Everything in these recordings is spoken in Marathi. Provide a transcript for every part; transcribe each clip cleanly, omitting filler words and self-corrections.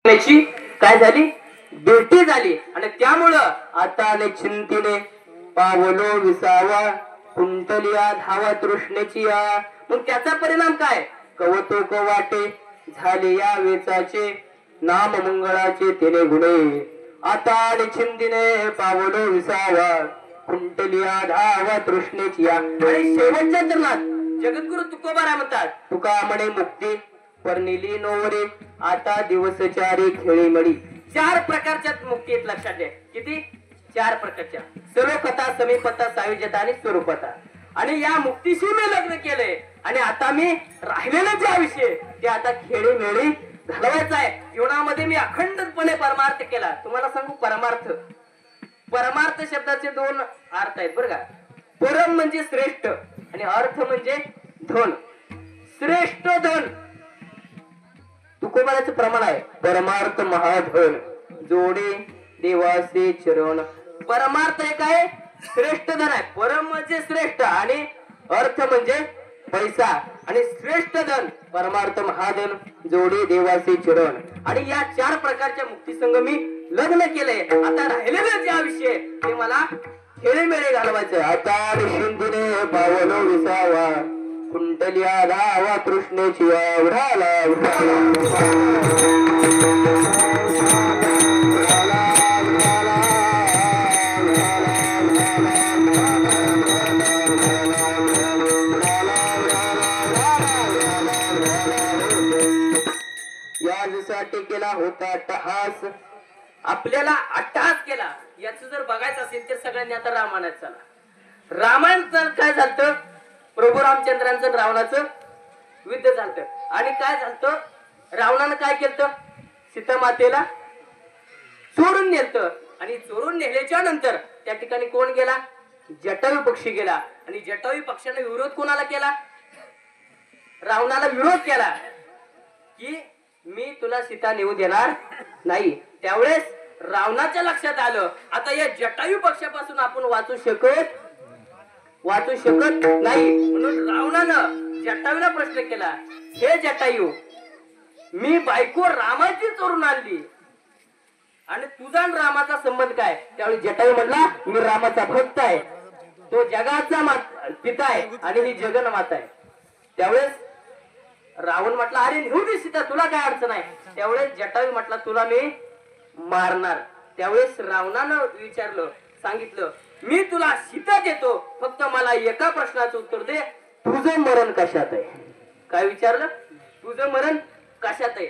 त्याची काय झाली बेटी झाली आणि त्यामुळं आता चिंतीने पावलो विसावा कुंतलिया धावा तृष्णेची मग त्याचा परिणाम काय कवतोक वाटे झाले या वेचाचे नाम मंगळाचे तिने गुणे आता चिंतीने पावलो विसावा कुंतलिया धावा तृष्णेची आणि शेवटच्या चरणात जगद्गुरु तुकोबारा म्हणतात तुका म्हणे मुक्ती परनिली नोवरे आता दिवसचारी खेळीमळी चार प्रकारच्या मुक्ती आहेत लक्षात घ्या किती चार प्रकारच्या सर्वकथा समीपता सायुज्यता आणि स्वरूपता आणि या मुक्तीशी मी लग्न केलंय आणि आता मी राहिलेलं जे आयुष्य ते आता खेळीमेळी घालवायचं आहे जीवनामध्ये मी अखंडपणे परमार्थ केला तुम्हाला सांगू परमार्थ शब्दाचे दोन अर्थ आहेत बरं का परम म्हणजे श्रेष्ठ आणि अर्थ म्हणजे धन श्रेष्ठ धन तुकोबाराचं प्रमाण आहे परमार्थ महाधन जोडे देवाचे चरण परमार्थ एक आहे श्रेष्ठ धन आहे परम म्हणजे श्रेष्ठ आणि अर्थ म्हणजे पैसा आणि श्रेष्ठ धन परमार्थ महाधन जोडे देवाचे चरण आणि या चार प्रकारच्या मुक्ती संघ मी लग्न केलंय आता राहिलेलं जे आयुष्य ते मला खेळीमेळे घालवायचं आता शिंदीने पावलो विसावा कुंटलिया धावा तृष्णेची उडाला यासाठी केला होता अट्टहास आपल्याला अट्टहास केला याचं जर बघायचं असेल तर सगळ्यांनी आता रामायणात चला रामायण काय झालं प्रभू रामचंद्रांचं रावणाचं युद्ध झालं आणि काय झालं रावणानं काय केलं सीता मातेला चोरून नेलं आणि चोरून नेल्याच्या नंतर त्या ठिकाणी कोण गेला जटायू पक्षी गेला आणि जटायू पक्षाने विरोध कोणाला केला रावणाला विरोध केला की मी तुला सीता नेऊ देणार नाही त्यावेळेस रावणाच्या लक्षात आलं आता या जटायू पक्षापासून आपण वाचू शकत नाही म्हणून रावणानं जटायूला प्रश्न केला हे जटायू मी बायको रामाची चोरून आणली आणि तुझा आणि रामाचा संबंध काय त्यावेळी जटायू म्हणला मी रामाचा भक्त आहे तो जगाचा पिता आहे आणि मी जगन माता आहे त्यावेळेस रावण म्हटला अरे नेऊ दे सीता तुला काय अडचण आहे त्यावेळेस जटायू म्हटला तुला मी मारणार त्यावेळेस रावणानं विचारलं सांगितलं मी तुला सीता देतो फक्त मला एका प्रश्नाचं उत्तर दे तुझं मरण कशात आहे काय विचारलं तुझं मरण कशात आहे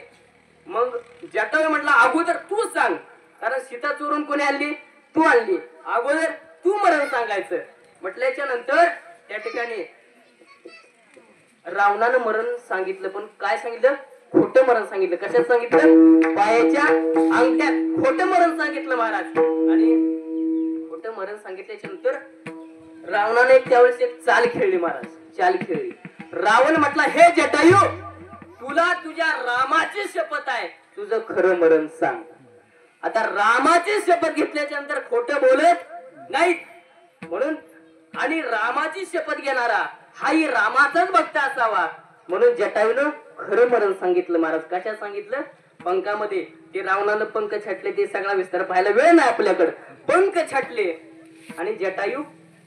मग जटायू म्हटला अगोदर तू सांग कारण सीता चोरून कोणी आणली तू आणली अगोदर तू मरण सांगायचं म्हटल्याच्या नंतर त्या ठिकाणी रावणानं मरण सांगितलं पण काय सांगितलं खोटं मरण सांगितलं कशात सांगितलं पायाच्या अंगठ्यात खोटं मरण सांगितलं महाराज आणि खोटं मरण सांगितल्याच्या नंतर रावणाने त्यावेळेस एक चाल खेळली महाराज चाल खेळली रावण म्हटला हे जटायू तुला तुझ्या रामाची शपथ आहे तुझं खरं मरण सांग आता रामाची शपथ घेतल्याच्या नंतर खोटं बोलत नाही म्हणून आणि रामाची शपथ घेणारा हाही रामाचाच भक्त असावा म्हणून जटायूनं खरं मरण सांगितलं महाराज कशा सांगितलं पंखामध्ये ते रावणानं पंख छाटले ते सगळा विस्तार पाहायला वेळ नाही आपल्याकडे पंख छाटले आणि जटायू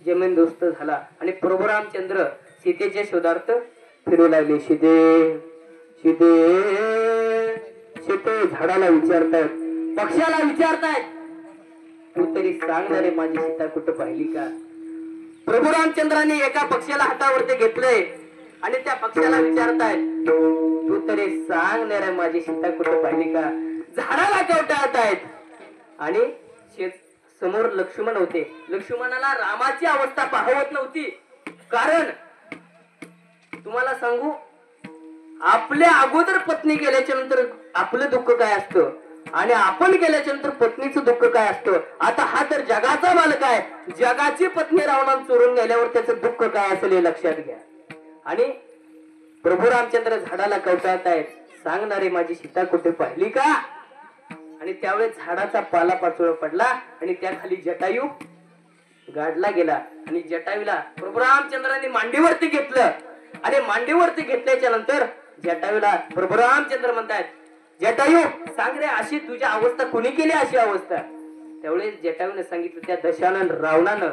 जमीन दोस्त झाला आणि प्रभू रामचंद्र सीतेच्या शोधार्थ फिरू लागले सीते सीते सीते झाडाला विचारतायत पक्षाला विचारतायत तू तरी सांग ना रे माझी सीता कुठं पाहिली का प्रभू रामचंद्राने एका पक्षाला हातावरती घेतलंय आणि त्या पक्षाला विचारतायत तू तरी सांग ना रे माझी सीता कुठं पाहिली का झाडाला कवटाळतायत आणि समोर लक्ष्मण होते लक्ष्मणाला रामाची अवस्था पाहवत नव्हती कारण तुम्हाला सांगू आपल्या अगोदर पत्नी गेल्याच्या नंतर आपलं दुःख काय असतं आणि आपण गेल्याच्या नंतर पत्नीचं दुःख काय असतं आता हा तर जगाचा मालक आहे जगाची पत्नी रावणानं चोरून नेल्यावर त्याचं दुःख काय असेल हे लक्षात घ्या आणि प्रभू रामचंद्र झाडाला कवटाळतायत सांगणारे माझी सीता कुठे पाहिली का आणि त्यावेळेस झाडाचा पाला पाचोळा पडला आणि त्या खाली जटायू गाडला गेला आणि जटायूला प्रभू रामचंद्रांनी मांडीवरती घेतलं आणि मांडीवरती घेतल्याच्या नंतर जटायूला प्रभू रामचंद्र म्हणतात जटायू सांग रे, अशी तुझी अवस्था कोणी केली अशी अवस्था? त्यावेळेस जटायूने सांगितलं, त्या दशानन रावणानं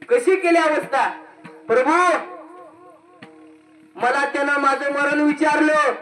कशी केली अवस्था? प्रभू, मला त्यानं माझं मरण विचारलं.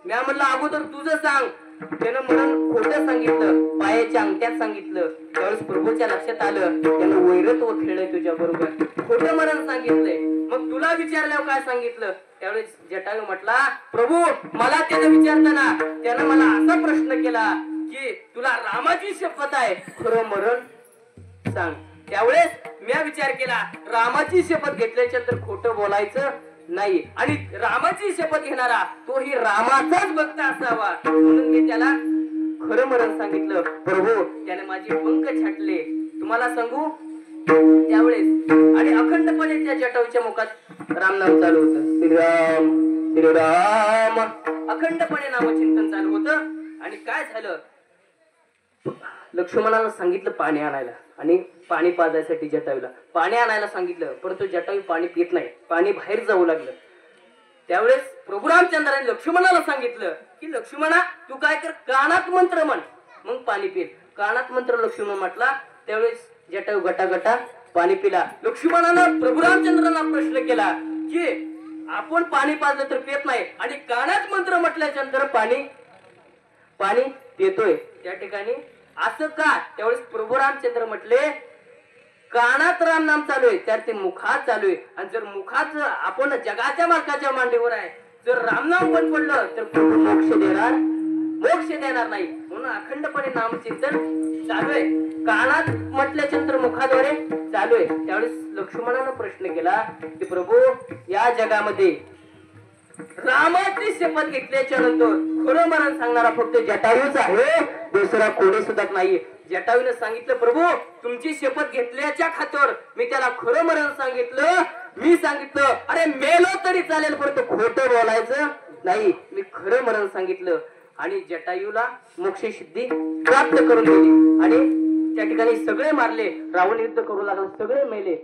मी म्हणलं अगोदर तुझं सांग. त्यानं मरण खोटं सांगितलं, पायाच्या अंगठ्यात सांगितलं. त्यावेळेस प्रभूच्या लक्षात आलं त्यानं वैरत्व खेळलंय तुझ्या बरोबर, खोटं मरण सांगितलंय. मग तुला विचारल्यावर काय सांगितलं? त्यावेळेस जटायू म्हटला, प्रभू मला त्यानं विचारताना त्यानं मला असा प्रश्न केला की तुला रामाची शपथ आहे, खरं मरण सांग. त्यावेळेस मी विचार केला, रामाची शपथ घेतल्याच्या नंतर खोटं बोलायचं नाही, आणि रामाची शपथ घेणारा तो ही रामाचाच भक्त असावा, म्हणून मी त्याला खरं मरण सांगितलं. प्रभू त्याने माझे पंख छाटले, तुम्हाला सांगू. त्यावेळेस आणि अखंडपणे त्या जटायूच्या मुखात रामनाम चालू होतं. श्रीराम श्रीराम अखंडपणे नामचिंतन चालू होतं. आणि काय झालं, लक्ष्मणाला सांगितलं पाणी आणायला, आणि पाणी पाजायसाठी जटायूला पाणी आणायला सांगितलं, परंतु जटायू पाणी पित नाही, पाणी बाहेर जाऊ लागलं. त्यावेळेस प्रभू रामचंद्राने लक्ष्मणाला सांगितलं की लक्ष्मणा तू काय कर, कानात मंत्र म्हण, मग पाणी पिल. कानात मंत्र लक्ष्मण म्हटला. त्यावेळेस जटायू गटागटा पाणी पिला. लक्ष्मणानं प्रभू रामचंद्रांना प्रश्न केला की आपण पाणी पाजलं तर पित नाही, आणि कानात मंत्र म्हटल्याच्या नंतर पाणी पितोय, त्या ठिकाणी असं का? त्यावेळेस प्रभू रामचंद्र म्हटले, कानात राम नाम चालू आहे तर ते मुखात चालू आहे, आणि जर मुखात आपण जगाच्या मालकाच्या मांडीवर आहे, जर रामनाम बंद पडलं तर प्रभू मोक्ष देणार नाही. म्हणून अखंडपणे नामचिंतन चालू आहे, कानात म्हटल्याच्या नंतर मुखाद्वारे चालू आहे. त्यावेळेस लक्ष्मणानं प्रश्न केला की प्रभू या जगामध्ये रामाची शपथ घेतल्याच्या नंतर खरं मरण सांगणारा फक्त जटायूच आहे, दुसरा कोणी सुद्धा नाही. जटायूने सांगितलं, प्रभू तुमची शपथ घेतल्याच्या खातर मी त्याला खरं मरण सांगितलं. मी सांगितलं अरे मेलो तरी चालेल, परंतु खोटं बोलायचं नाही, मी खरं मरण सांगितलं. आणि जटायूला मोक्ष सिद्धी प्राप्त करून दिली, आणि त्या ठिकाणी सगळे मारले, रावण युद्ध करू लागला, सगळे मेले.